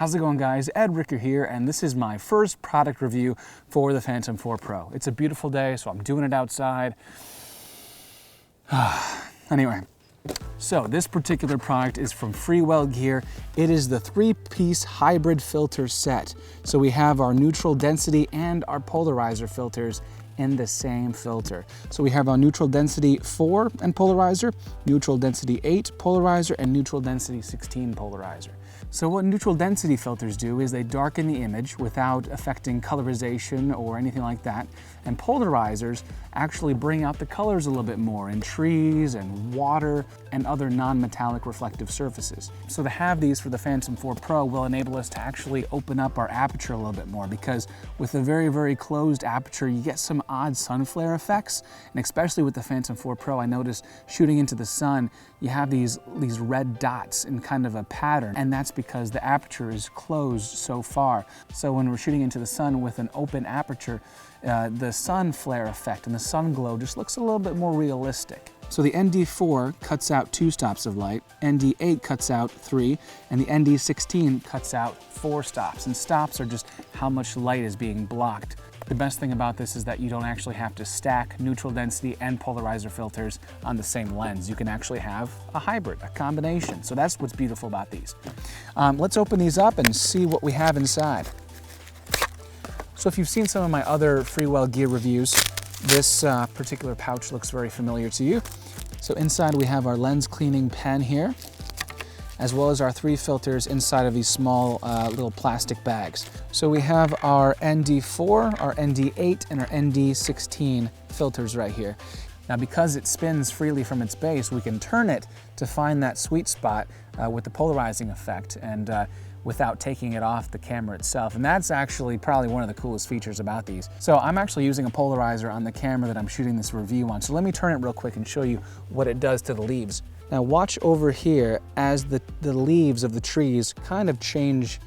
How's it going, guys? Ed Ricker here, and this is my first product review for the Phantom 4 Pro. It's a beautiful day, so I'm doing it outside. Anyway, so this particular product is from Freewell Gear. It is the 3-piece hybrid filter set. So we have our neutral density and our polarizer filters in the same filter. So we have our neutral density 4 and polarizer, neutral density 8 polarizer, and neutral density 16 polarizer. So what neutral density filters do is they darken the image without affecting colorization or anything like that. And polarizers actually bring out the colors a little bit more in trees and water and other non-metallic reflective surfaces. So to have these for the Phantom 4 Pro will enable us to actually open up our aperture a little bit more, because with a very, very closed aperture, you get some odd sun flare effects. And especially with the Phantom 4 Pro, I noticed shooting into the sun, you have these red dots in kind of a pattern, and that's because the aperture is closed so far. So when we're shooting into the sun with an open aperture, the sun flare effect and the sun glow just looks a little bit more realistic. So the ND4 cuts out 2 stops of light, ND8 cuts out 3, and the ND16 cuts out 4 stops. And stops are just how much light is being blocked. The best thing about this is that you don't actually have to stack neutral density and polarizer filters on the same lens. You can actually have a hybrid, a combination. So that's what's beautiful about these. Let's open these up and see what we have inside. So if you've seen some of my other Freewell Gear reviews, this particular pouch looks very familiar to you. So inside we have our lens cleaning pen here, as well as our 3 filters inside of these small little plastic bags. So we have our ND4, our ND8, and our ND16 filters right here. Now, because it spins freely from its base, we can turn it to find that sweet spot with the polarizing effect and without taking it off the camera itself. And that's actually probably one of the coolest features about these. So I'm actually using a polarizer on the camera that I'm shooting this review on. So let me turn it real quick and show you what it does to the leaves. Now watch over here as the leaves of the trees kind of change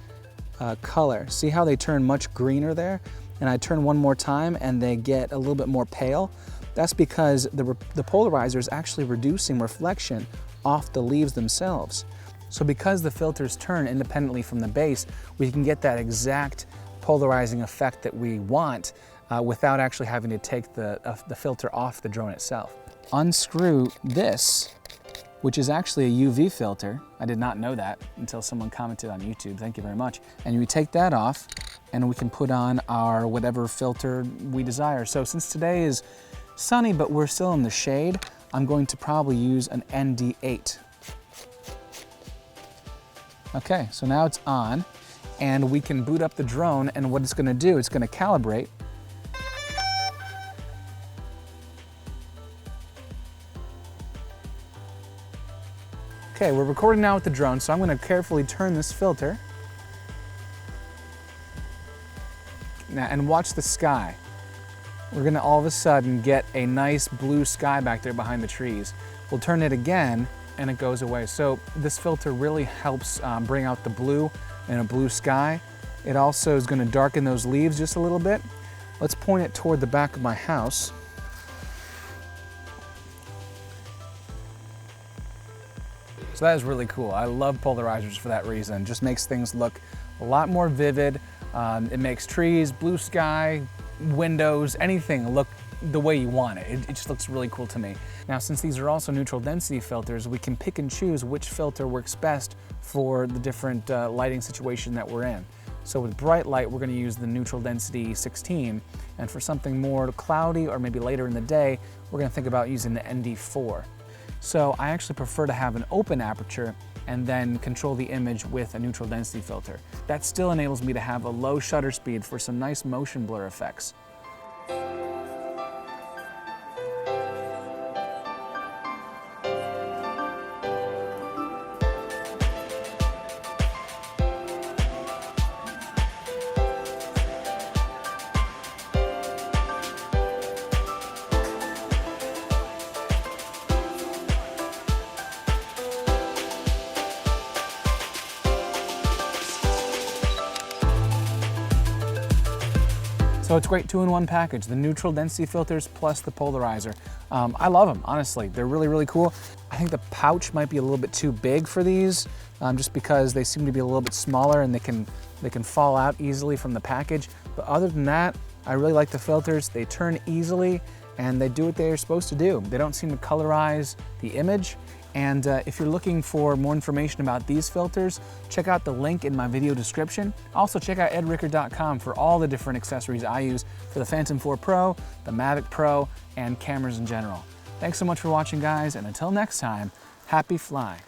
color. See how they turn much greener there? And I turn one more time and they get a little bit more pale. That's because the polarizer is actually reducing reflection off the leaves themselves. So because the filters turn independently from the base, we can get that exact polarizing effect that we want without actually having to take the filter off the drone itself. Unscrew this, which is actually a UV filter. I did not know that until someone commented on YouTube. Thank you very much. And we take that off and we can put on our whatever filter we desire. So since today is sunny, but we're still in the shade, I'm going to probably use an ND8. Okay, so now it's on, and we can boot up the drone, and what it's gonna do, it's gonna calibrate. Okay, we're recording now with the drone, so I'm gonna carefully turn this filter. Now, and watch the sky. We're gonna all of a sudden get a nice blue sky back there behind the trees. We'll turn it again, and it goes away. So this filter really helps bring out the blue in a blue sky. It also is gonna darken those leaves just a little bit. Let's point it toward the back of my house. So that is really cool. I love polarizers for that reason. Just makes things look a lot more vivid. It makes trees, blue sky, windows, anything look the way you want it. It just looks really cool to me. Now, since these are also neutral density filters, we can pick and choose which filter works best for the different lighting situation that we're in. So with bright light, we're gonna use the neutral density 16. And for something more cloudy or maybe later in the day, we're gonna think about using the ND4. So I actually prefer to have an open aperture and then control the image with a neutral density filter. That still enables me to have a low shutter speed for some nice motion blur effects. So it's a great 2-in-1 package, the neutral density filters plus the polarizer. I love them, honestly. They're really, really cool. I think the pouch might be a little bit too big for these, just because they seem to be a little bit smaller and they can fall out easily from the package. But other than that, I really like the filters. They turn easily and they do what they're supposed to do. They don't seem to colorize the image. And if you're looking for more information about these filters, check out the link in my video description. Also check out edrickard.com for all the different accessories I use for the Phantom 4 Pro, the Mavic Pro, and cameras in general. Thanks so much for watching, guys, and until next time, happy flying.